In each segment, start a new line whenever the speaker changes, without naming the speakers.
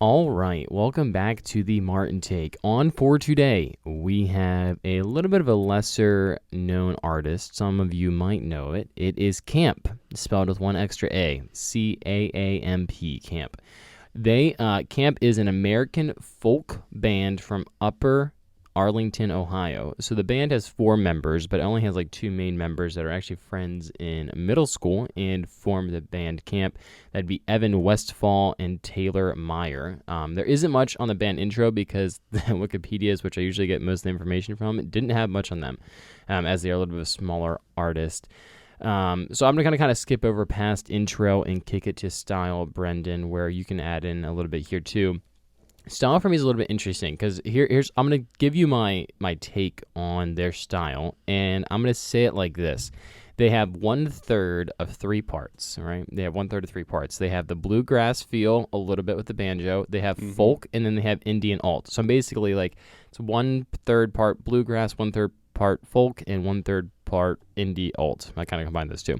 All right, welcome back to the Martin Take. On for today, we have a little bit of a lesser known artist. Some of you might know it. It is Caamp, spelled with one extra A, Caamp, Caamp. Caamp is an American folk band from Upper Arlington, Ohio. So the band has 4 members, but it only has like 2 main members that are actually friends in middle school and formed the band Caamp. That'd be Evan Westfall and Taylor Meyer. There isn't much on the band intro because the Wikipedia's, which I usually get most of the information from, it didn't have much on them, as they are a little bit of a smaller artist. So I'm going to kind of skip over past intro and kick it to style, Brendon, where you can add in a little bit here too. Style for me is a little bit interesting because here's I'm going to give you my take on their style, and I'm going to say it like this. They have 1/3 of 3 parts, right? They have 1/3 of 3 parts. They have the bluegrass feel a little bit with the banjo. They have folk, and then they have indie and alt. So I'm basically like, it's 1/3 part bluegrass, 1/3 part folk, and 1/3 part indie alt. I kind of combine those two.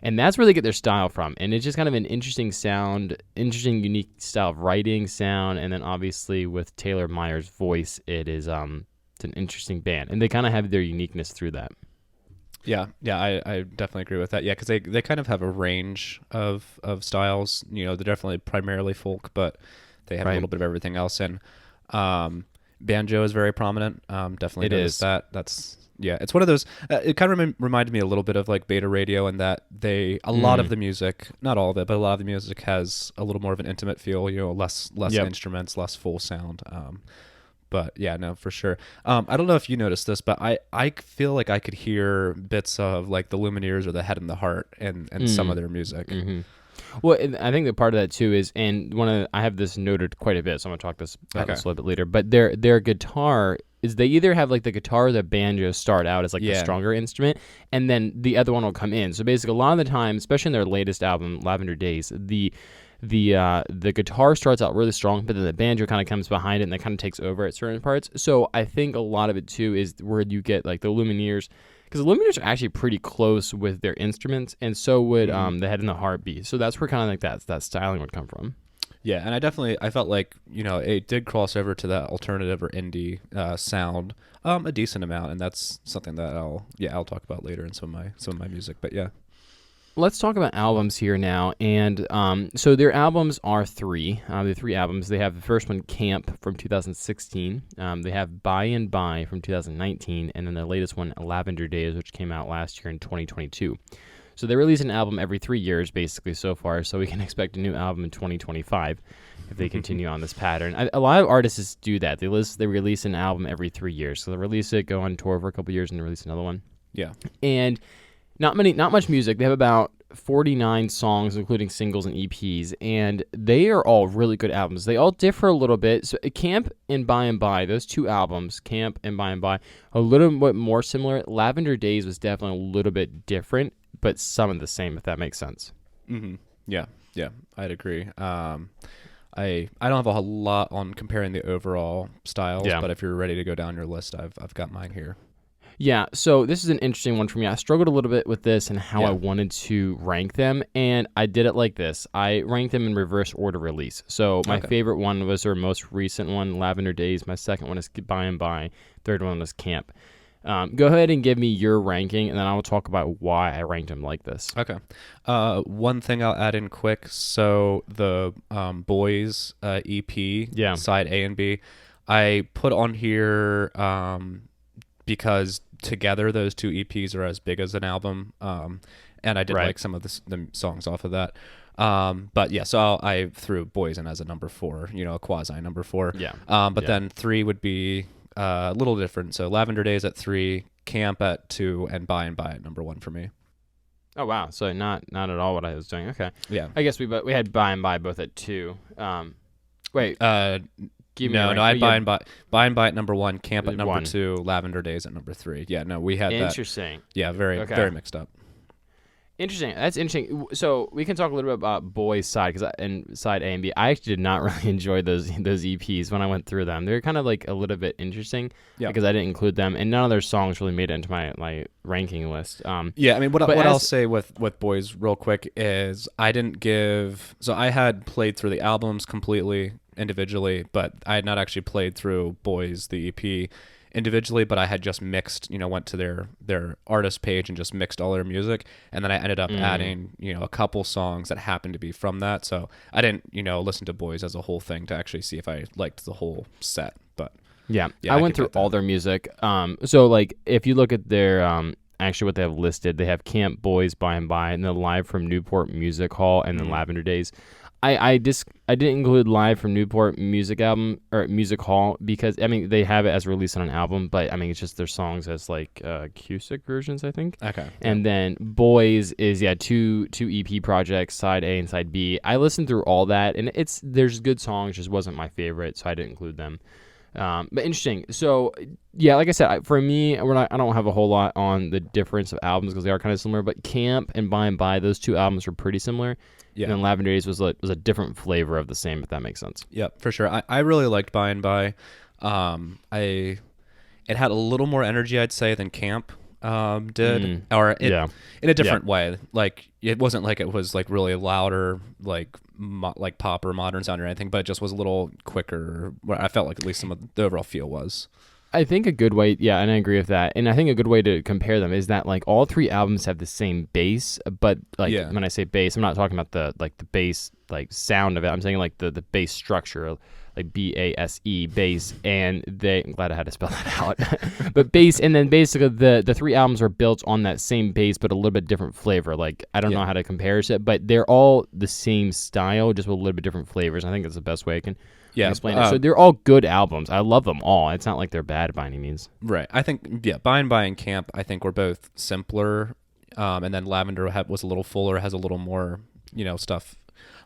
And that's where they get their style from. And it's just kind of an interesting sound, interesting, unique style of writing sound. And then obviously with Taylor Meyer's voice, it's an interesting band. And they kind of have their uniqueness through that.
Yeah, I definitely agree with that. Yeah, because they kind of have a range of styles. You know, they're definitely primarily folk, but they have a little bit of everything else. And banjo is very prominent. Definitely noticed that. Yeah, it's one of those. It kind of reminded me a little bit of like Beta Radio, in that a lot of the music, not all of it, but a lot of the music has a little more of an intimate feel. You know, less instruments, less full sound. But yeah, no, for sure. I don't know if you noticed this, but I feel like I could hear bits of like the Lumineers or the Head and the Heart and some of their music.
Mm-hmm. Well, I think that part of that too is, and I have this noted quite a bit, so I'm gonna talk about this a little bit later. But their guitar is, they either have like the guitar or the banjo start out as like the stronger instrument, and then the other one will come in. So basically, a lot of the time, especially in their latest album, Lavender Days, the guitar starts out really strong, but then the banjo kind of comes behind it and that kind of takes over at certain parts. So I think a lot of it too is where you get like the Lumineers, because the Lumineers are actually pretty close with their instruments, and so would the Head and the Heart be. So that's where kind of like that styling would come from.
Yeah, and I felt like, you know, it did cross over to that alternative or indie sound a decent amount, and that's something that I'll talk about later in some of my music. But yeah.
Let's talk about albums here now, and so their albums are 3. They're 3 albums. They have the first one, Caamp, from 2016. They have By and By from 2019, and then their latest one, Lavender Days, which came out last year in 2022. So they release an album every 3 years, basically, so far, so we can expect a new album in 2025 if they continue on this pattern. A lot of artists do that. They release an album every 3 years. So they release it, go on tour for a couple years, and release another one.
Yeah.
And not much music. They have about 49 songs, including singles and EPs, and they are all really good albums. They all differ a little bit. So Caamp and By and By, those 2 albums, Caamp and By and By, a little bit more similar. Lavender Days was definitely a little bit different, but some of the same, if that makes sense.
Mm-hmm. Yeah, I'd agree. I don't have a whole lot on comparing the overall styles, but if you're ready to go down your list, I've got mine here.
Yeah, so this is an interesting one for me. I struggled a little bit with this and how I wanted to rank them, and I did it like this. I ranked them in reverse order release. So my favorite one was their most recent one, Lavender Days. My second one is By and By. Third one was Caamp. Go ahead and give me your ranking, and then I will talk about why I ranked them like this.
Okay. One thing I'll add in quick. So the Boys EP, side A and B, I put on here because together those 2 EPs are as big as an album, and I did like some of the songs off of that. But yeah, so I threw Boys in as a number 4, you know, a quasi number 4.
Yeah.
But then 3 would be a little different. So Lavender Days at 3, Caamp at 2, and By and By at number 1 for me.
Oh wow! So not at all what I was doing. Okay.
Yeah.
I guess we had By and By both at 2. Wait.
No, I had By and By at number 1, Caamp at number 2, Lavender Days at number 3. Yeah, no, we had that.
Interesting.
Yeah, very mixed up.
Interesting. That's interesting. So we can talk a little bit about Boys' side, and side A and B. I actually did not really enjoy those EPs when I went through them. They're kind of like a little bit interesting because I didn't include them, and none of their songs really made it into my ranking list.
Yeah, I mean, what I'll say with Boys real quick is I didn't give. So I had played through the albums completely, individually, but I had not actually played through Boys, the EP, individually, but I had just mixed, went to their artist page and just mixed all their music, and then I ended up adding, a couple songs that happened to be from that. So I didn't, listen to Boys as a whole thing to actually see if I liked the whole set, but
yeah, I went through all their music. So like if you look at their actually what they have listed, they have Caamp, Boys, By and By, and then Live from Newport Music Hall, and then Lavender Days. I didn't include Live from Newport Music Album or Music Hall because they have it as released on an album, but it's just their songs as like acoustic versions, I think.
Okay.
And then Boys is two EP projects, side A and side B. I listened through all that, and there's good songs, just wasn't my favorite, so I didn't include them. But interesting. So yeah, like I said, for me, I don't have a whole lot on the difference of albums because they are kind of similar. But Caamp and By and By, those two albums were pretty similar. Yeah. And then Lavender Days was a different flavor of the same, if that makes sense.
Yeah, for sure. I really liked By and By. It had a little more energy, I'd say, than Caamp did, in a different way. Like it wasn't like it was like really louder, like pop or modern sound or anything, but it just was a little quicker. I felt like at least some of the overall feel was.
I think a good way, yeah, and I agree with that. And I think a good way to compare them is that like all three albums have the same bass, but like when I say bass, I'm not talking about the bass like sound of it. I'm saying like the bass structure, like B-A-S-E, bass, and I'm glad I had to spell that out. But bass, and then basically the three albums are built on that same bass, but a little bit different flavor. Like I don't know how to compare it, but they're all the same style, just with a little bit different flavors. I think that's the best way I can explain it. So they're all good albums. I love them all. It's not like they're bad by any means.
Right. I think By and By and Caamp, I think were both simpler, and then Lavender was a little fuller, has a little more stuff.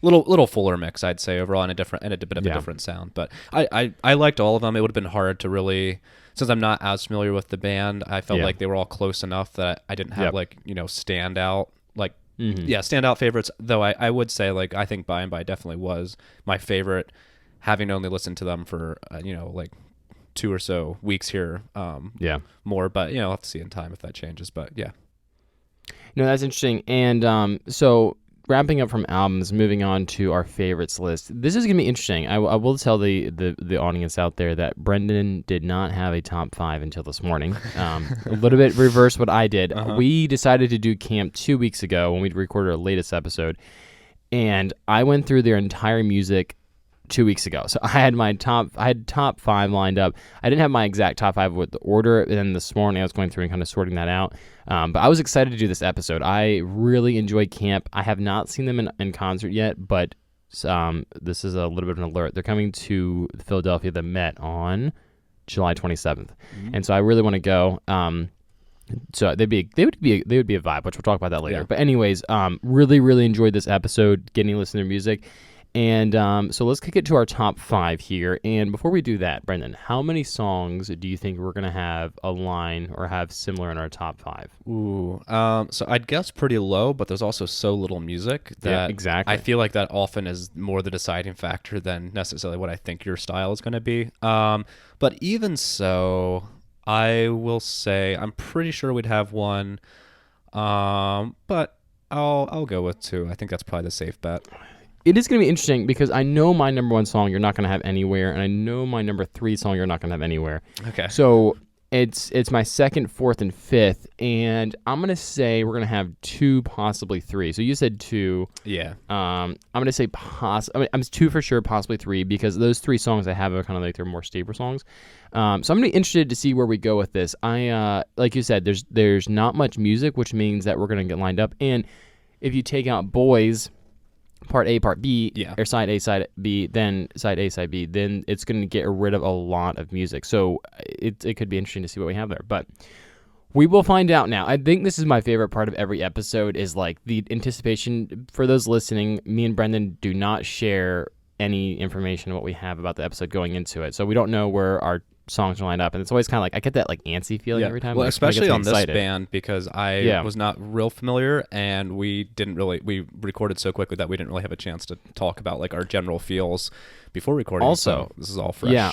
Little fuller mix, I'd say, overall, and a bit of a different sound. But I liked all of them. It would have been hard to really, since I'm not as familiar with the band, I felt like they were all close enough that I didn't have standout standout favorites. Though I would say I think By and By definitely was my favorite, having only listened to them for 2 or so weeks here. More, but I'll have to see in time if that changes. But yeah.
No, that's interesting. And so wrapping up from albums, moving on to our favorites list. This is going to be interesting. I will tell the audience out there that Brendon did not have a top 5 until this morning. A little bit reverse what I did. We decided to do Caamp 2 weeks ago when we recorded our latest episode, and I went through their entire music 2 weeks ago. So I had top 5 lined up. I didn't have my exact top 5 with the order, and then this morning I was going through and kind of sorting that out. But I was excited to do this episode. I really enjoy Caamp. I have not seen them in concert yet, but this is a little bit of an alert. They're coming to Philadelphia, the Met, on July 27th, and so I really want to go. So they would be a vibe, which we'll talk about that later. Yeah. But anyways, really enjoyed this episode, getting to listen to their music. And so let's kick it to our top 5 here. And before we do that, Brendon, how many songs do you think we're going to have align or have similar in our top 5?
Ooh, so I'd guess pretty low, but there's also so little music that
exactly.
I feel like that often is more the deciding factor than necessarily what I think your style is going to be. But even so, I will say I'm pretty sure we'd have one, but I'll go with 2. I think that's probably the safe bet.
It is going to be interesting because I know my number 1 song you're not going to have anywhere, and I know my number 3 song you're not going to have anywhere.
Okay.
So it's my 2nd, 4th, and 5th, and I'm going to say we're going to have 2, possibly 3. So you said 2.
Yeah.
I'm going to say I'm 2 for sure, possibly 3, because those 3 songs I have are kind of like they're more stable songs. So I'm going to be interested to see where we go with this. Like you said, there's not much music, which means that we're going to get lined up. And if you take out Boys, part A, part B, or side A, side B, then side A, side B, then it's going to get rid of a lot of music. So it could be interesting to see what we have there. But we will find out now. I think this is my favorite part of every episode is like the anticipation. For those listening, me and Brendon do not share any information what we have about the episode going into it. So we don't know where our songs are lined up, and it's always kind of like I get that like antsy feeling every time.
Well,
like,
especially on
excited.
This band, because I was not real familiar, and we recorded so quickly that we didn't really have a chance to talk about like our general feels before recording.
Also,
so this is all fresh.
Yeah,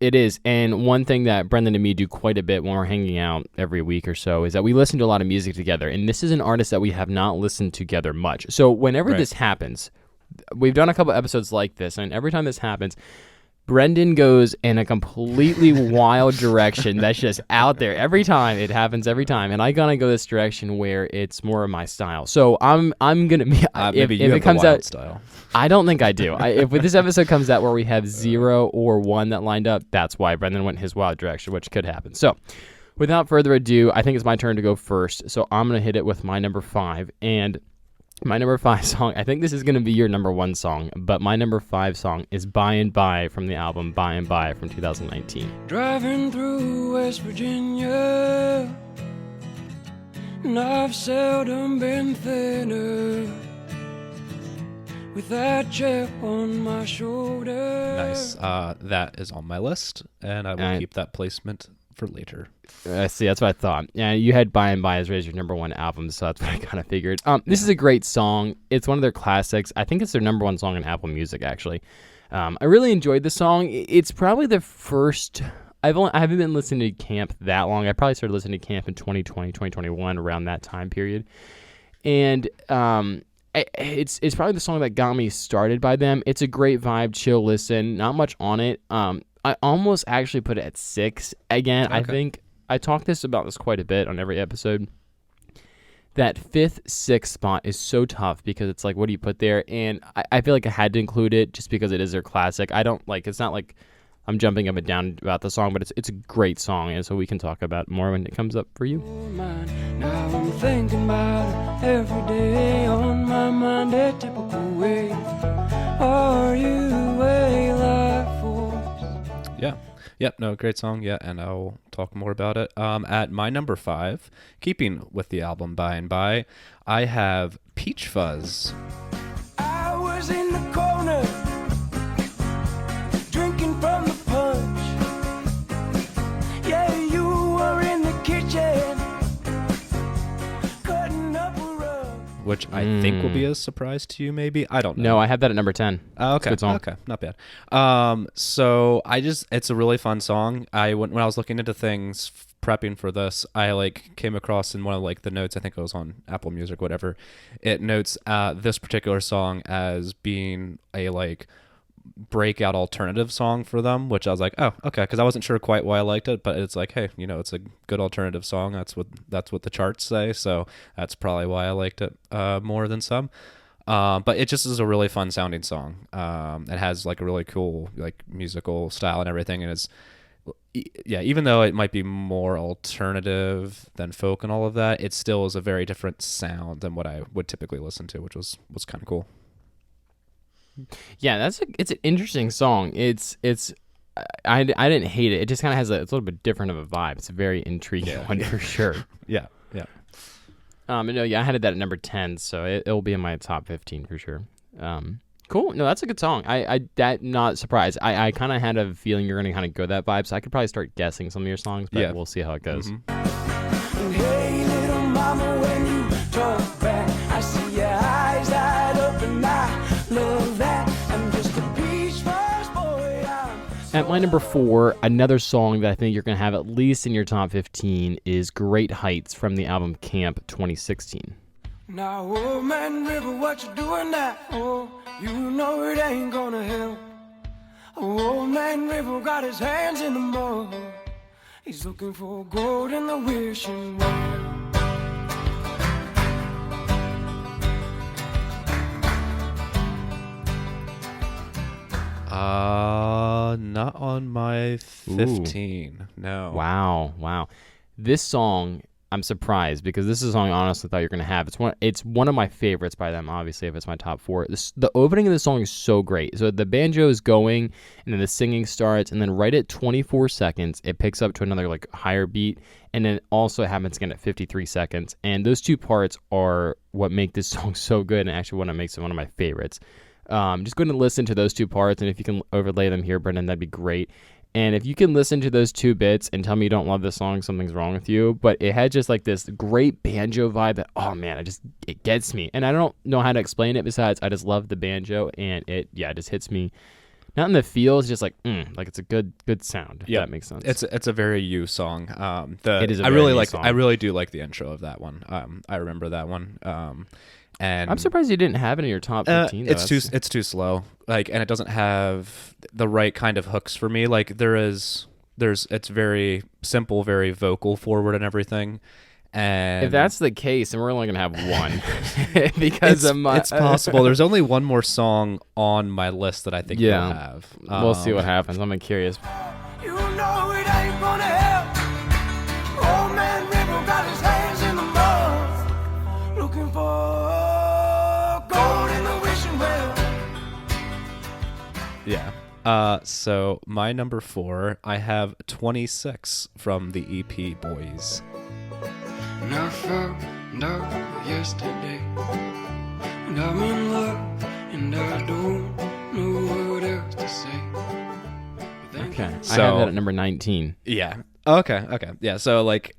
it is. And one thing that Brendon and me do quite a bit when we're hanging out every week or so is that we listen to a lot of music together, and this is an artist that we have not listened together much. So whenever this happens, we've done a couple episodes like this, and every time this happens, Brendon goes in a completely wild direction that's just out there every time. It happens every time, and I gotta go this direction where it's more of my style. So I'm gonna be
maybe
if it comes out
style.
I don't think I do. If this episode comes out where we have 0 or 1 that lined up, that's why Brendon went his wild direction, which could happen. So without further ado, I think it's my turn to go first. So I'm gonna hit it with my number 5, and my number 5 song, I think this is going to be your number 1 song, but my number 5 song is By and By from the album By and By from 2019.
Driving through West Virginia, and I've seldom been thinner, with that chip on my shoulder.
Nice. That is on my list, and I will keep that placement for later.
See, that's what I thought. Yeah, you had By and By as your number 1 album, so that's what I kind of figured. This is a great song. It's one of their classics. I think it's their number 1 song on Apple Music, actually. I really enjoyed the song. It's probably the first... I haven't been listening to Caamp that long. I probably started listening to Caamp in 2020, 2021, around that time period. And it's probably the song that got me started by them. It's a great vibe, chill listen. Not much on it. I almost actually put it at 6. Again, okay. I think I talk about this quite a bit on every episode. That 5th, 6th spot is so tough because it's like, what do you put there? And I feel like I had to include it just because it is their classic. It's not like I'm jumping up and down about the song, but it's a great song, and so we can talk about it more when it comes up for you.
Now I'm thinking about it every day on my mind, a typical way. Are you a life force?
Yeah. Yep, no, great song, yeah, and I'll talk more about it. At my number 5, keeping with the album By and By, I have Peach Fuzz.
I was in the corner, drinking from the punch. Yeah, you were in the kitchen, cutting up a rug.
Which I think will be a surprise to you, maybe. I don't know.
No, I have that at number 10.
Okay. Okay. Not bad. So it's a really fun song. When I was looking into things, prepping for this, I came across in one of the notes, I think it was on Apple Music, whatever. It notes this particular song as being a breakout alternative song for them, which I was like, oh, okay, because I wasn't sure quite why I liked it, but it's like, hey, it's a good alternative song. That's what the charts say, so that's probably why I liked it more than some. But it just is a really fun sounding song. It has a really cool musical style and everything, and even though it might be more alternative than folk and all of that, it still is a very different sound than what I would typically listen to, which was kind of cool.
Yeah, it's an interesting song. I didn't hate it. It just kind of has it's a little bit different of a vibe. It's a very intriguing one for sure.
Yeah.
I had it at number 10, so it'll be in my top 15 for sure. Cool. No, that's a good song. That not surprised. I kind of had a feeling you're gonna kind of go that vibe, so I could probably start guessing some of your songs, but we'll see how it goes.
Mm-hmm. Hey, little mama, when you talk back, I see your eyes light up, and I love that. I'm just a peach fuzz boy.
At my number 4, another song that I think you're going to have at least in your top 15 is Great Heights from the album Caamp 2016.
Now, old man River, what you doing now? Oh, you know it ain't gonna help. Old man River got his hands in the mud. He's looking for gold in the wishing well.
Not on my 15. Ooh. No.
Wow. This song, I'm surprised because this is a song I honestly thought you were going to have. It's one of my favorites by them, obviously, if it's my top 4. The opening of the song is so great. So the banjo is going, and then the singing starts, and then right at 24 seconds, it picks up to another higher beat, and then it also happens again at 53 seconds. And those two parts are what make this song so good, and actually what makes it one of my favorites. Just go ahead and listen to those two parts, and if you can overlay them here, Brendon, that'd be great. And if you can listen to those two bits and tell me you don't love this song, something's wrong with you. But it had just this great banjo vibe that, oh man, it gets me. And I don't know how to explain it besides I just love the banjo, and it just hits me. Not in the feels, just it's a good sound. If that makes sense.
It's a very you song.
It is. I
really do like the intro of that one. I remember that one. And
I'm surprised you didn't have it in your top 15. Though.
It's too slow. Like, and it doesn't have the right kind of hooks for me. Like it's very simple, very vocal forward and everything. And
if that's the case, then we're only gonna have one because
it's possible. There's only one more song on my list that I think you'll have.
We'll see what happens. I'm curious.
You know it ain't gonna help. Old man River got his hands in the mud, looking for gold in the wishing well.
Yeah. So my number 4, I have 26 from the EP Boys.
And I found out yesterday, and I'm in love, and I don't know what else to say.
Okay,
so,
I have that at number 19.
Yeah. Okay. Yeah. So like,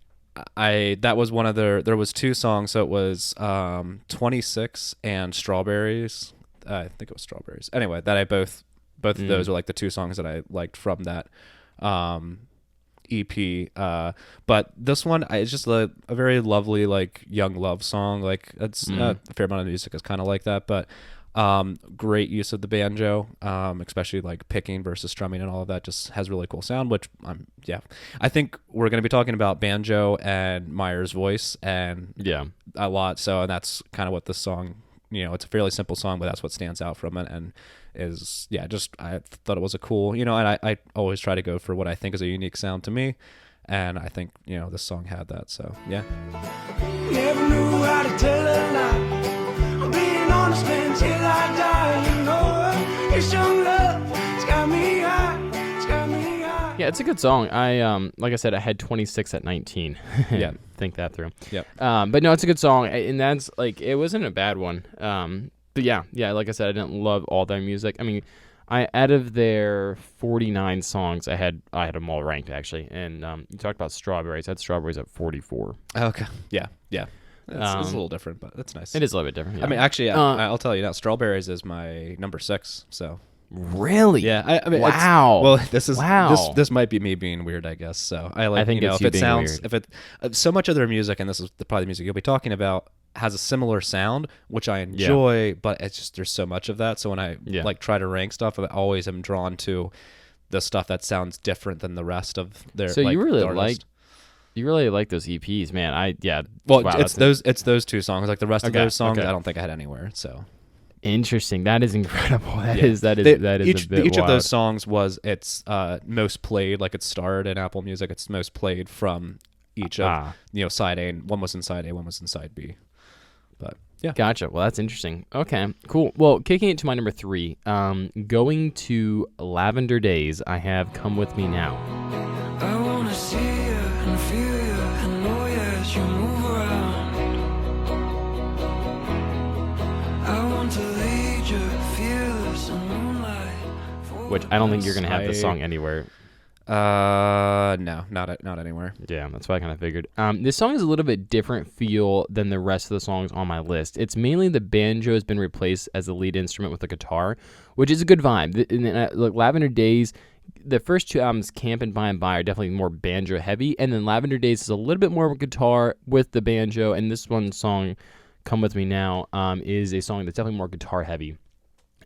that was one of there was 2 songs. So it was 26 and Strawberries. I think it was Strawberries. Anyway, that I both of those are like the 2 songs that I liked from that EP. But this one, it's just a very lovely, like, young love song. Like, it's a fair amount of music is kind of like that, but great use of the banjo, especially like picking versus strumming and all of that just has really cool sound, which I think we're going to be talking about banjo and Meyer's voice and a lot. So, and that's kind of what this song, it's a fairly simple song, but that's what stands out from it. And is I thought it was a cool, and I always try to go for what I think is a unique sound to me, and I think this song had that. So yeah.
Never knew how to tell a lie. I'm being honest until I die. It's young love. It's got me high. It's got me high.
Yeah, it's a good song. I like I said, I had 26 at 19.
Yeah,
think that through.
Yep.
But no, it's a good song, and that's like it wasn't a bad one. But yeah, like I said, I didn't love all their music. I mean, out of their 49 songs, I had them all ranked actually. And you talked about Strawberries. I had Strawberries at 44.
Okay. Yeah. It's a little different, but that's nice.
It is a little bit different. Yeah.
I mean, actually, I'll tell you now. Strawberries is my number 6. So.
Really?
Yeah. I mean,
wow.
This might be me being weird, I guess. So I think
it's
if it sounds weird. So much of their music, and this is probably the music you'll be talking about, has a similar sound, which I enjoy, but it's just there's so much of that. So when I like try to rank stuff, I always am drawn to the stuff that sounds different than the rest of their.
So you really like those EPs, man.
Well, wow, it's those 2 songs. Like the rest of those songs, I don't think I had anywhere. So
interesting. That is incredible. That is a bit
each
wild.
of those songs was its most played. Like it starred in Apple Music. It's most played from each of side A. And one was in side A, one was in side B. But yeah.
Gotcha. Well, that's interesting. Okay, cool. Well, kicking it to my number 3, going to Lavender Days, I have Come With Me Now.
I wanna see you and feel you and know you as you move around. I want to lead you, fearless in moonlight.
Which I don't think you're going to have this song anywhere.
No, not anywhere.
Yeah, that's what I kind of figured. This song is a little bit different feel than the rest of the songs on my list. It's mainly the banjo has been replaced as the lead instrument with a guitar, which is a good vibe. Look, Lavender Days, the first 2 albums, Caamp and By, are definitely more banjo heavy, and then Lavender Days is a little bit more of a guitar with the banjo, and this one song, Come With Me Now, is a song that's definitely more guitar heavy.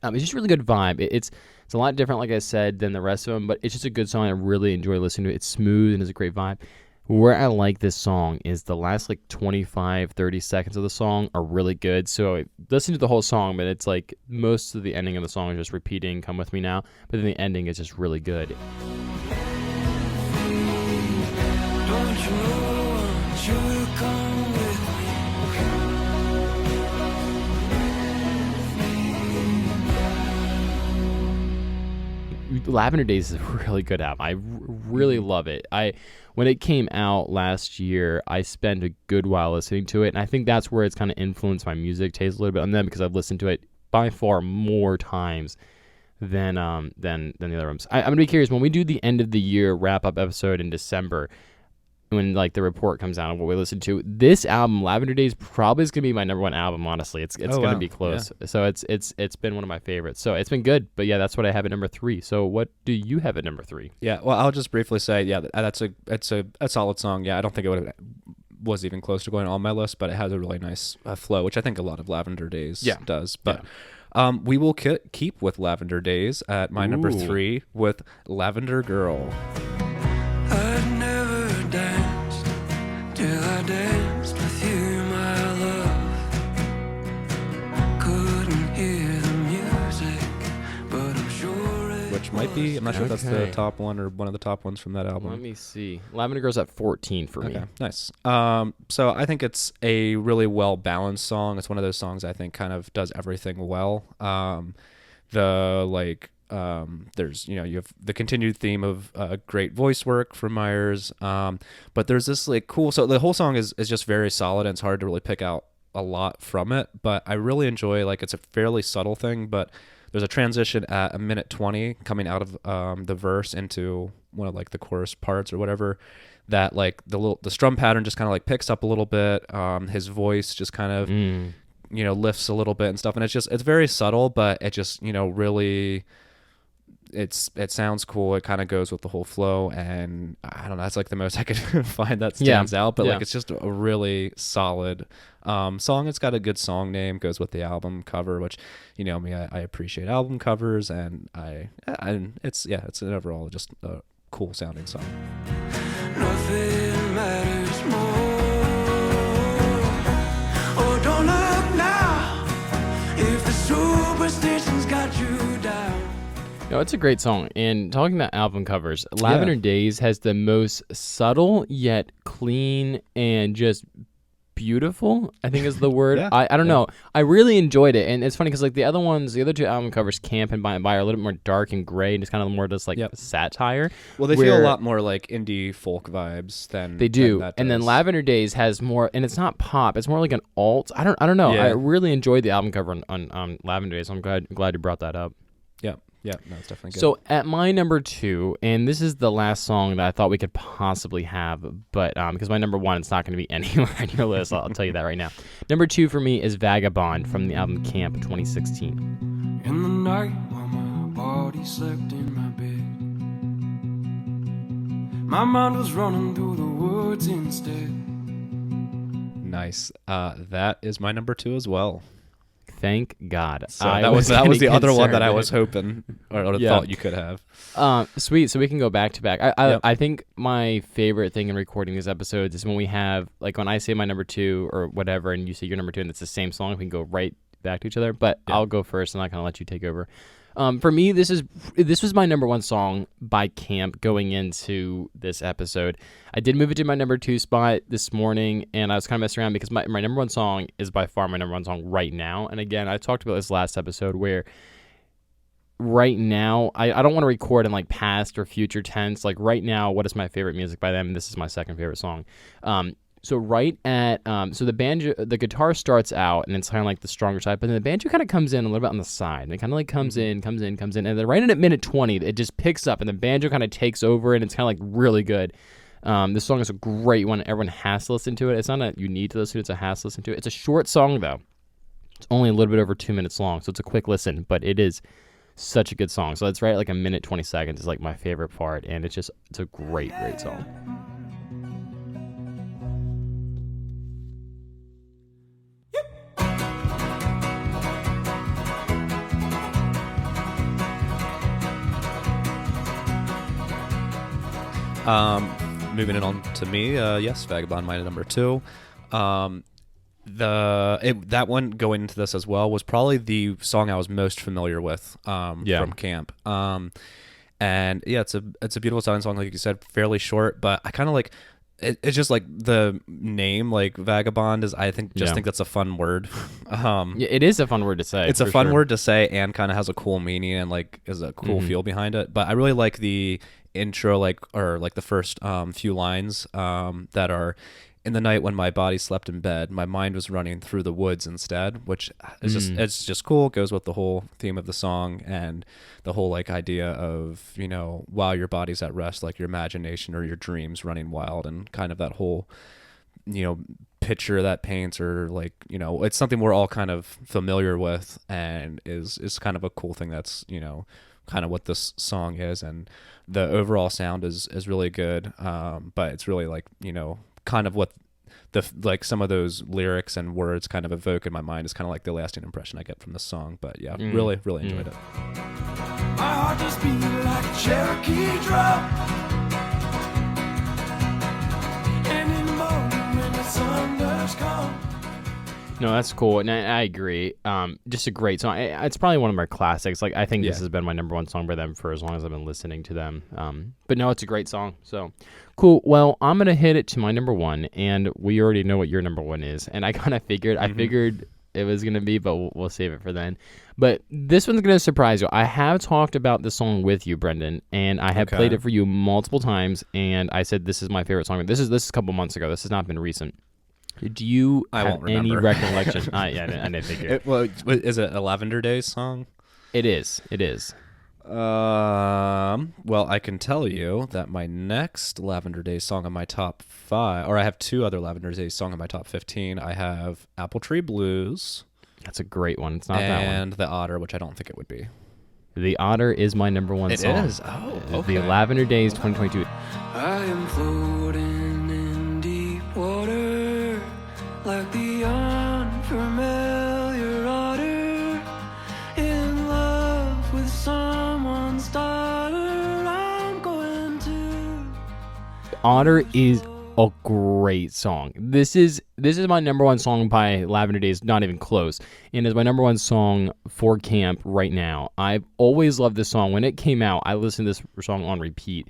It's just a really good vibe. It's a lot different, like I said, than the rest of them, but it's just a good song. I really enjoy listening to it. It's smooth and it's a great vibe. Where I like this song is the last 25, 30 seconds of the song are really good. So listen to the whole song, but it's like most of the ending of the song is just repeating Come With Me Now, but then the ending is just really good.
Don't you know I want you to come with me?
Lavender Days is a really good album. I really love it. When it came out last year, I spent a good while listening to it, and I think that's where it's kind of influenced my music taste a little bit on them, because I've listened to it by far more times than the other ones. I'm gonna be curious when we do the end of the year wrap up episode in December, when the report comes out of what we listen to. This album, Lavender Days, probably is gonna be my number 1 album. Honestly, it's gonna be close. Yeah. So it's been one of my favorites. So it's been good. But yeah, that's what I have at number 3. So what do you have at number 3?
Yeah, well, I'll just briefly say, that's a solid song. Yeah, I don't think it was even close to going on my list, but it has a really nice flow, which I think a lot of Lavender Days does. But we will keep with Lavender Days at my number 3 with Lavender Girl.
I'd never danced till I danced with you, my love. Couldn't hear the music, but I'm sure it
Which might be, I'm not sure if that's the top one or one of the top ones from that album.
Let me see. Lavender Girl's at 14 for me.
Okay, nice. So I think it's a really well-balanced song. It's one of those songs I think kind of does everything well. There's, you have the continued theme of great voice work from Myers, but there's this like cool, so the whole song is just very solid, and it's hard to really pick out a lot from it, but I really enjoy, like, it's a fairly subtle thing, but there's a transition at 1:20 coming out of the verse into one of like the chorus parts or whatever, that like the strum pattern just kind of like picks up a little bit, his voice just kind of lifts a little bit and stuff, and it's very subtle, but it just really it sounds cool. It kind of goes with the whole flow, and I don't know, that's like the most I could find that stands out, but like it's just a really solid song. It's got a good song name, goes with the album cover, which me, I appreciate album covers, and it's an overall just a cool sounding song.
Nothing matters more. Oh, don't look now if the superstition's got you down.
No, it's a great song. And talking about album covers, Lavender Days has the most subtle yet clean and just beautiful, I think is the word. I don't know. I really enjoyed it. And it's funny because like the other two album covers, Caamp and By and By, are a little bit more dark and gray and just kind of more just like satire.
Well, they feel a lot more like indie folk vibes than
they do.
Than
and then Lavender Days has more, and it's not pop. It's more like an alt. I don't know. I really enjoyed the album cover on Lavender Days. So I'm glad you brought that up.
Yeah, no, it's definitely good.
So at my number 2, and this is the last song that I thought we could possibly have, but because my number 1, it's not going to be anywhere on your list, I'll tell you that right now. Number 2 for me is Vagabond from the album Caamp 2016.
In the night while my body slept in my bed, my mind was running through the woods instead.
Nice. That is my number 2 as well.
Thank God.
So that was the other one that I was hoping or thought you could have.
Sweet. So we can go back to back. I think my favorite thing in recording these episodes is when we have, like, when I say my number 2 or whatever, and you say your number 2, and it's the same song, we can go right back to each other. But I'll go first, and I'm not gonna let you take over. For me, this was my number 1 song by Caamp going into this episode. I did move it to my number 2 spot this morning, and I was kind of messing around because my number 1 song is by far my number 1 song right now. And again, I talked about this last episode where right now, I don't want to record in like past or future tense. Like right now, what is my favorite music by them? This is my second favorite song. So right at, so the guitar starts out and it's kind of like the stronger side, but then the banjo kind of comes in a little bit on the side. And it kind of like comes in. And then right at minute 20, it just picks up and the banjo kind of takes over and it's kind of like really good. This song is a great one. Everyone has to listen to it. It's not a you need to listen to it. It's a has to listen to it. It's a short song though. It's only a little bit over 2 minutes long. So it's a quick listen, but it is such a good song. So it's right at like a minute 20 seconds is like my favorite part. And it's a great song.
Moving it on to me, yes, Vagabond, my number 2. That one going into this as well was probably the song I was most familiar with from Caamp. And yeah, it's a beautiful sounding song, like you said, fairly short, but I kind of like it's just like the name, like Vagabond is, I think that's a fun word.
It is a fun word to say.
It's a fun word to say and kind of has a cool meaning and like is a cool feel behind it. But I really like the intro, or the first few lines that are, in the night when my body slept in bed, my mind was running through the woods instead, which is it's just cool. It goes with the whole theme of the song and the whole like idea of, while your body's at rest, like your imagination or your dreams running wild, and kind of that whole, picture that paints, or like, it's something we're all kind of familiar with and is kind of a cool thing that's, kind of what this song is. And the overall sound is really good. But it's really like, kind of what like some of those lyrics and words kind of evoke in my mind is kind of like the lasting impression I get from the song. But yeah, really enjoyed it.
My heart just beat like a Cherokee drum. And in the morning when the sun does come.
No, that's cool, and I agree. Just a great song. It's probably one of my classics. Like, I think this has been my number one song by them for as long as I've been listening to them. But no, it's a great song. So cool. Well, I'm gonna hit it to my number one, and we already know what your number one is. And I kind of figured, it was gonna be, but we'll save it for then. But this one's gonna surprise you. I have talked about this song with you, Brendon, and I have played it for you multiple times. And I said this is my favorite song. This is a couple months ago. This has not been recent. Do you have any recollection? I didn't figure.
Is it a Lavender Days song?
It is.
Well, I can tell you that my next Lavender Days song on my top 5, or I have 2 other Lavender Days songs on my top 15. I have Apple Tree Blues.
That's a great one. It's not that one.
And The Otter, which I don't think it would be.
The Otter is my number one song.
It is? Oh, okay.
The Lavender Days 2022.
I am floating in deep water like the unfamiliar otter, in love with someone's daughter. I'm going to.
Otter is a great song. This is my number one song by Lavender Days, not even close. And is my number one song for Caamp right now. I've always loved this song. When it came out, I listened to this song on repeat.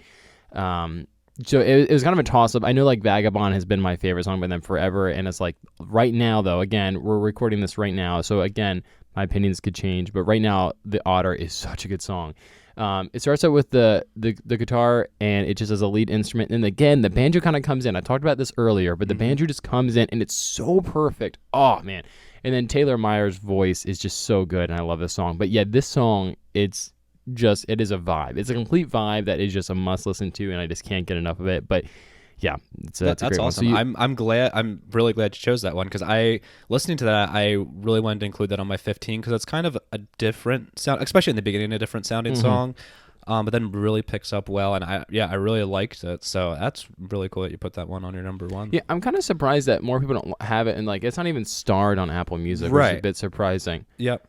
So it was kind of a toss-up. I know, like, Vagabond has been my favorite song by them forever, and it's like, right now, though, again, we're recording this right now, so again, my opinions could change, but right now, The Otter is such a good song. It starts out with the guitar, and it just has a lead instrument, and again, the banjo kind of comes in. I talked about this earlier, but the banjo just comes in, and it's so perfect. Oh, man. And then Taylor Meyer's voice is just so good, and I love this song. But yeah, this song, it is a vibe. It's a complete vibe that is just a must listen to, and I just can't get enough of it. But yeah, that's a great
awesome.
One. So
I'm really glad you chose that one, because listening to that, I really wanted to include that on my 15, because it's kind of a different sound, especially in the beginning, a different sounding song. But then really picks up well, and I really liked it. So that's really cool that you put that one on your number one.
Yeah, I'm kind of surprised that more people don't have it, and like it's not even starred on Apple Music, which is a bit surprising.
Yep.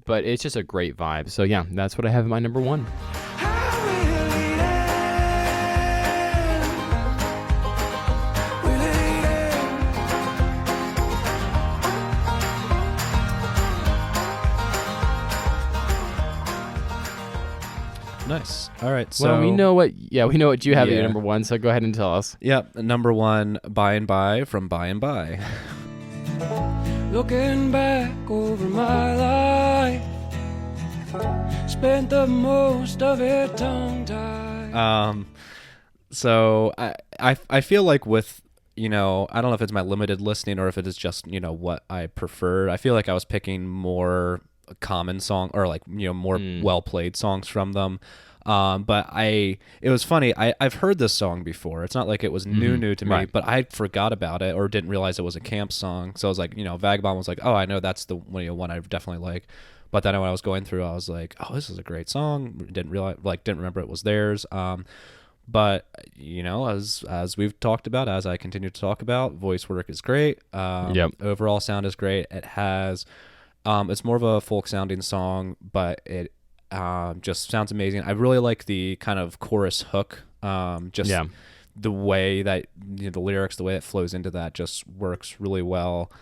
But it's just a great vibe. So yeah, that's what I have in my number one.
Nice. All right. So
we know what you have at your number one. So go ahead and tell us.
Yep. Number one, By and By from By and By.
Looking back over my life, spent the most of it tongue-tied.
So I feel like with, I don't know if it's my limited listening or if it is just, what I prefer. I feel like I was picking more common song or like, more well-played songs from them. But it was funny. I've heard this song before. It's not like it was new to me, but I forgot about it or didn't realize it was a Caamp song. So I was like, Vagabond was like, oh, I know that's the one I definitely like. But then when I was going through, I was like, oh, this is a great song. Didn't remember it was theirs. But as we've talked about, as I continue to talk about, voice work is great. Overall sound is great. It has, it's more of a folk sounding song, but it just sounds amazing. I really like the kind of chorus hook. The way that the lyrics, the way it flows into that, just works really well.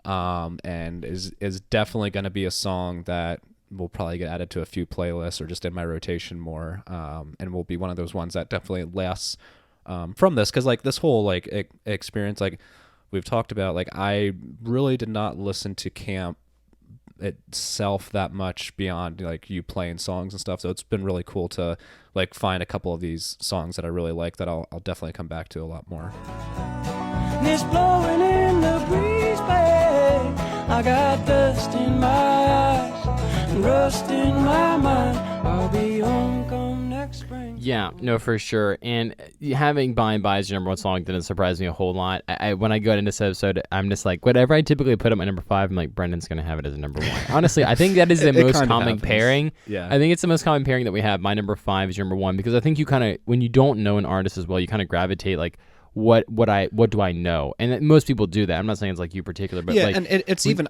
And is definitely going to be a song that will probably get added to a few playlists or just in my rotation more. And will be one of those ones that definitely lasts from this, because like this whole like experience, like we've talked about, like I really did not listen to Caamp itself that much beyond like you playing songs and stuff. So it's been really cool to like find a couple of these songs that I really like that I'll definitely come back to a lot more.
It's blowing in the breeze, babe. I got dust in my eyes and rust in my mind. I'll be home come next spring.
Yeah, no, for sure. And having By and By as your number one song didn't surprise me a whole lot. When I go into this episode, I'm just like, whatever I typically put at my number 5, I'm like, Brendon's going to have it as a number 1. Honestly, I think that is the most common pairing.
Yeah.
I think it's the most common pairing that we have. My number 5 is your number 1, because I think you kind of, when you don't know an artist as well, you kind of gravitate like, what do I know? And most people do that. I'm not saying it's like you particular, but like,
and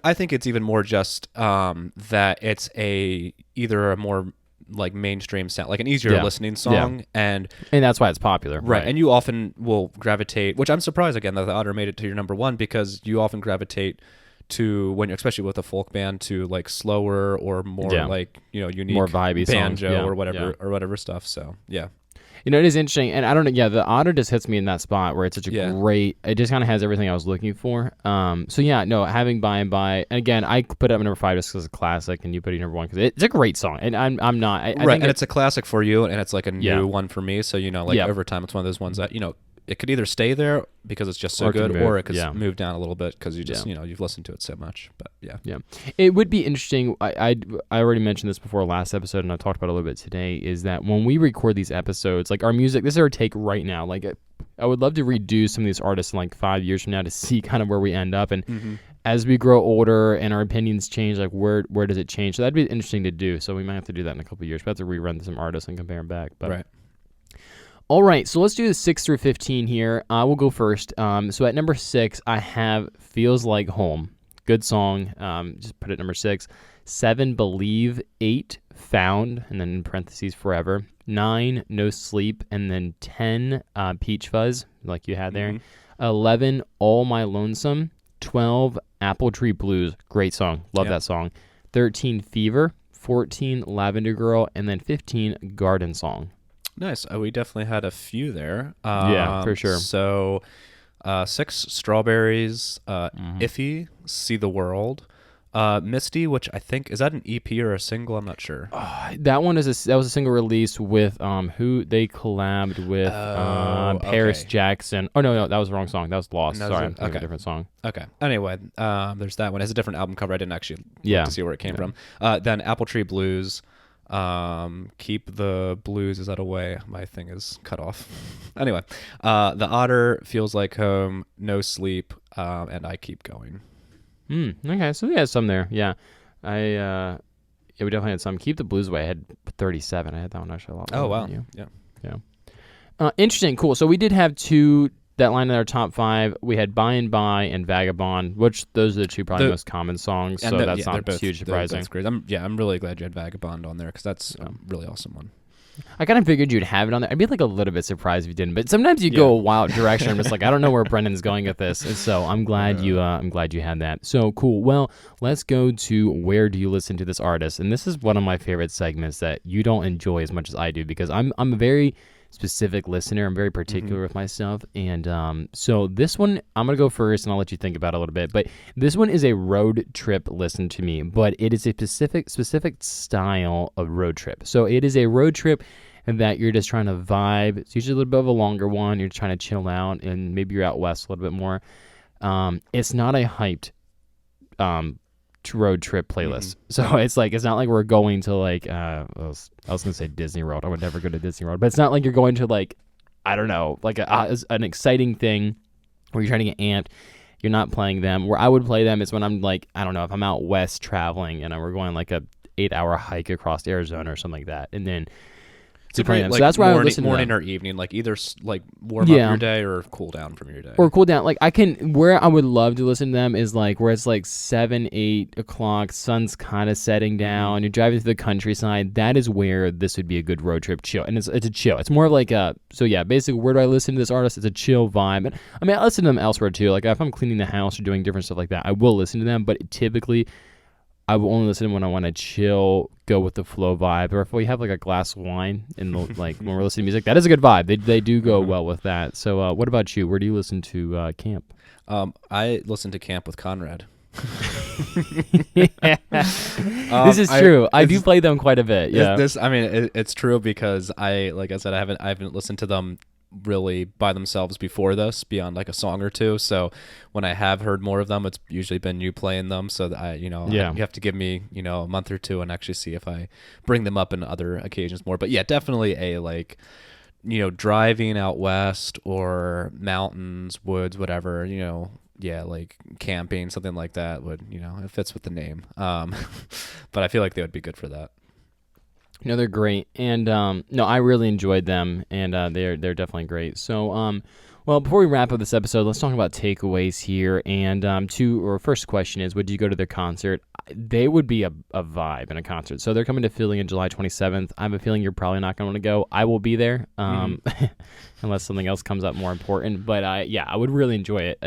I think it's even more just that it's either a more like mainstream sound, like an easier listening song, and
that's why it's popular,
right? And you often will gravitate, which I'm surprised again that the Otter made it to your number one, because you often gravitate to, when especially with a folk band, to like slower or more like unique,
more vibey
banjo
songs.
or whatever stuff. So yeah.
It is interesting, and I don't know. Yeah, the Otter just hits me in that spot where it's such a great. It just kind of has everything I was looking for. So yeah, no, having By and By. And again, I put it up number 5 just because it's a classic, and you put it number 1 because it's a great song. And I'm not I
right,
think
and it's a classic for you, and it's like a new one for me. So over time, it's one of those ones that it could either stay there because it's just so good, or it could move down a little bit because you just you've listened to it so much. But yeah,
it would be interesting. I already mentioned this before last episode, and I talked about it a little bit today. Is that when we record these episodes, like our music, this is our take right now. Like I would love to redo some of these artists in like 5 years from now to see kind of where we end up, and as we grow older and our opinions change, like where does it change? So that'd be interesting to do. So we might have to do that in a couple of years. We have to rerun some artists and compare them back. But
right.
All right, so let's do the 6 through 15 here. I will go first. So at number 6, I have Feels Like Home. Good song. Just put it number 6. 7, Believe. 8, Found, and then in parentheses, Forever. 9, No Sleep, and then 10, Peach Fuzz, like you had there. 11, All My Lonesome. 12, Apple Tree Blues. Great song. Love that song. 13, Fever. 14, Lavender Girl, and then 15, Garden Song.
Nice. We definitely had a few there.
Yeah, for sure.
So 6, Strawberries. Iffy, See the World. Misty, which I think, is that an EP or a single? I'm not sure.
That one was a single release with who they collabed with, Paris Jackson. Oh no, that was the wrong song. That was Lost. Sorry, I'm thinking of a different song.
Okay. Anyway, there's that one. It has a different album cover. I didn't actually look to see where it came from. Then Apple Tree Blues. Keep the Blues. Is that away? My thing is cut off. Anyway, the Otter, Feels Like Home, No Sleep, and I Keep Going.
Okay, so we had some there. Yeah, we definitely had some. Keep the Blues away. I had 37. I had that one actually a lot.
Oh wow.
Yeah. Interesting. Cool. So we did have two that line in our top 5. We had By and By and Vagabond, which those are the two probably most common songs. So that's not huge surprising.
Great. I'm really glad you had Vagabond on there because that's a really awesome one.
I kind of figured you'd have it on there. I'd be like a little bit surprised if you didn't, but sometimes you go a wild direction. I'm just like, I don't know where Brendon's going with this. And so I'm glad you had that. So cool. Well, let's go to where do you listen to this artist? And this is one of my favorite segments that you don't enjoy as much as I do because I'm a very specific listener. I'm very particular with myself. And so this one, I'm going to go first and I'll let you think about it a little bit. But this one is a road trip listen to me, but it is a specific style of road trip. So it is a road trip that you're just trying to vibe. It's usually a little bit of a longer one. You're trying to chill out and maybe you're out west a little bit more. It's not a hyped road trip playlist. So it's not like we're going to like I was gonna say Disney World. I would never go to Disney World, but it's not like you're going to like, I don't know, like an exciting thing where you're trying to get amped. You're not playing them. Where I would play them is when I'm like, I don't know, if I'm out west traveling and we're going like a 8-hour hike across Arizona or something like that, and then
to play them. Like, so that's why I listen to morning or evening, like either like warm up your day or cool down from your day.
Or cool down. Like where I would love to listen to them is like where it's like 7, 8 o'clock, sun's kind of setting down, you're driving through the countryside. That is where this would be a good road trip chill. And it's a chill. It's more of like basically where do I listen to this artist? It's a chill vibe. And I mean, I listen to them elsewhere too. Like if I'm cleaning the house or doing different stuff like that, I will listen to them, but typically I will only listen when I want to chill, go with the flow vibe, or if we have like a glass of wine and like when we're listening to music, that is a good vibe. They do go well with that. So what about you? Where do you listen to Caamp?
I listen to Caamp with Conrad.
This is true. I do play them quite a bit. Yeah.
It's true because like I said, I haven't listened to them really by themselves before this beyond like a song or two. So when I have heard more of them, it's usually been you playing them. So that you have to give me a month or two and actually see if I bring them up in other occasions more. But yeah, definitely a like driving out west or mountains, woods, whatever, like camping, something like that would, it fits with the name. But I feel like they would be good for that.
No, they're great. And I really enjoyed them, and they're definitely great. So Well, before we wrap up this episode, let's talk about takeaways here. And first question is, would you go to their concert? They would be a vibe in a concert. So they're coming to Philly on July 27th. I have a feeling you're probably not going to want to go. I will be there, unless something else comes up more important. But I would really enjoy it.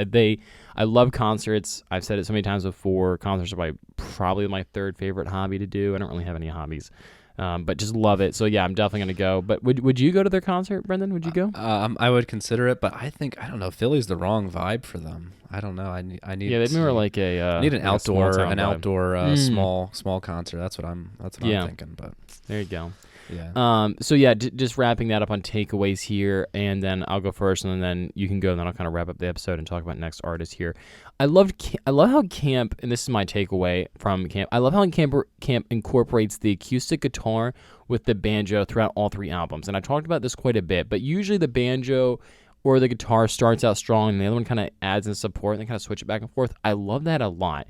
I love concerts. I've said it so many times before. Concerts are probably my third favorite hobby to do. I don't really have any hobbies. But just love it. So yeah, I'm definitely gonna go. But would you go to their concert, Brendon? Would you go?
I would consider it, but I don't know. Philly's the wrong vibe for them. I don't know. I need.
Yeah, they'd more like
I need an
like
outdoor small concert. That's what I'm thinking. But
there you go.
Yeah.
So yeah, just wrapping that up on takeaways here, and then I'll go first, and then you can go, and then I'll kind of wrap up the episode and talk about next artist here. I love how Caamp, and this is my takeaway from Caamp. I love how Caamp incorporates the acoustic guitar with the banjo throughout all 3 albums, and I talked about this quite a bit. But usually the banjo or the guitar starts out strong, and the other one kind of adds in support, and they kind of switch it back and forth. I love that a lot.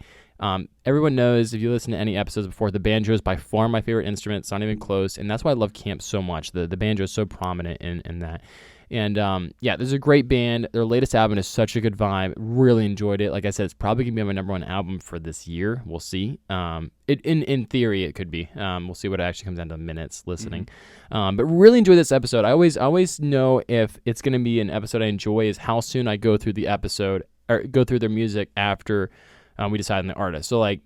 Everyone knows, if you listen to any episodes before, the banjo is by far my favorite instrument. It's not even close, and that's why I love Caamp so much. The banjo is so prominent in that. And this is a great band. Their latest album is such a good vibe. Really enjoyed it. Like I said, it's probably going to be my number 1 album for this year. We'll see. In theory, it could be. We'll see what actually comes down to minutes listening. But really enjoy this episode. I always know if it's going to be an episode I enjoy is how soon I go through the episode or go through their music after we decide on the artist. So like,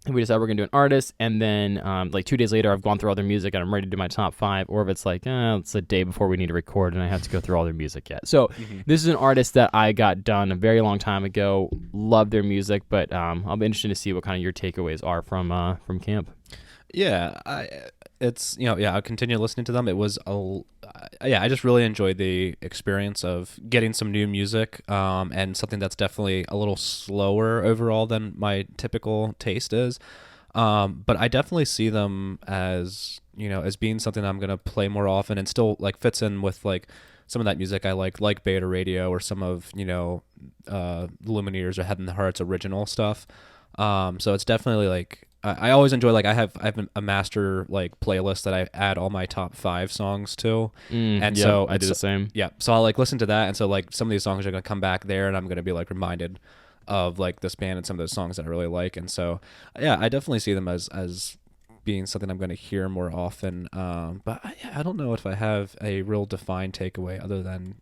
we decide we're going to do an artist, and then 2 days later, I've gone through all their music, and I'm ready to do my top 5, or if it's like, it's a day before we need to record, and I have to go through all their music yet. So this is an artist that I got done a very long time ago. Love their music, but I'll be interested to see what kind of your takeaways are from Caamp.
Yeah, I'll continue listening to them. It was I just really enjoyed the experience of getting some new music, and something that's definitely a little slower overall than my typical taste is. But I definitely see them as being something I'm gonna play more often, and still like fits in with like some of that music I like Beta Radio or some of Lumineers or Head and the Heart's original stuff. So it's definitely like I always enjoy, like I have a master like playlist that I add all my top 5 songs to, and so
I do the same.
Yeah, so I'll like listen to that, and so like some of these songs are gonna come back there, and I'm gonna be like reminded of like this band and some of those songs that I really like, and so yeah, I definitely see them as being something I'm gonna hear more often. But I don't know if I have a real defined takeaway other than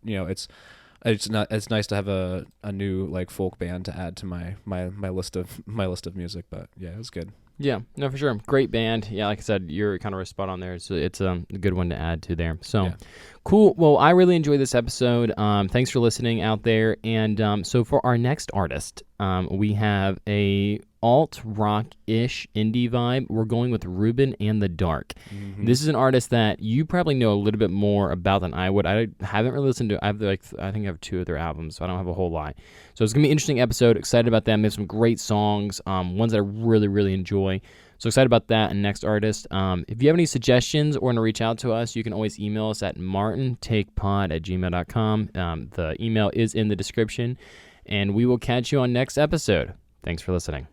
it's nice to have a new like folk band to add to my list of music. But yeah, it was good.
Yeah, no, for sure. Great band. Yeah, like I said, you're kind of spot on there. So it's a good one to add to there. So yeah. Cool. Well, I really enjoyed this episode. Thanks for listening out there. And so for our next artist, we have a alt rock-ish indie vibe. We're going with Ruben and the Dark. This is an artist that you probably know a little bit more about than I would. I haven't really listened to. I think I have 2 of their albums, so I don't have a whole lot. So it's gonna be an interesting episode. Excited about them. They have some great songs, ones that I really, really enjoy. So excited about that. And next artist. If you have any suggestions or want to reach out to us, you can always email us at martintakepod@gmail.com. The email is in the description, and we will catch you on next episode. Thanks for listening.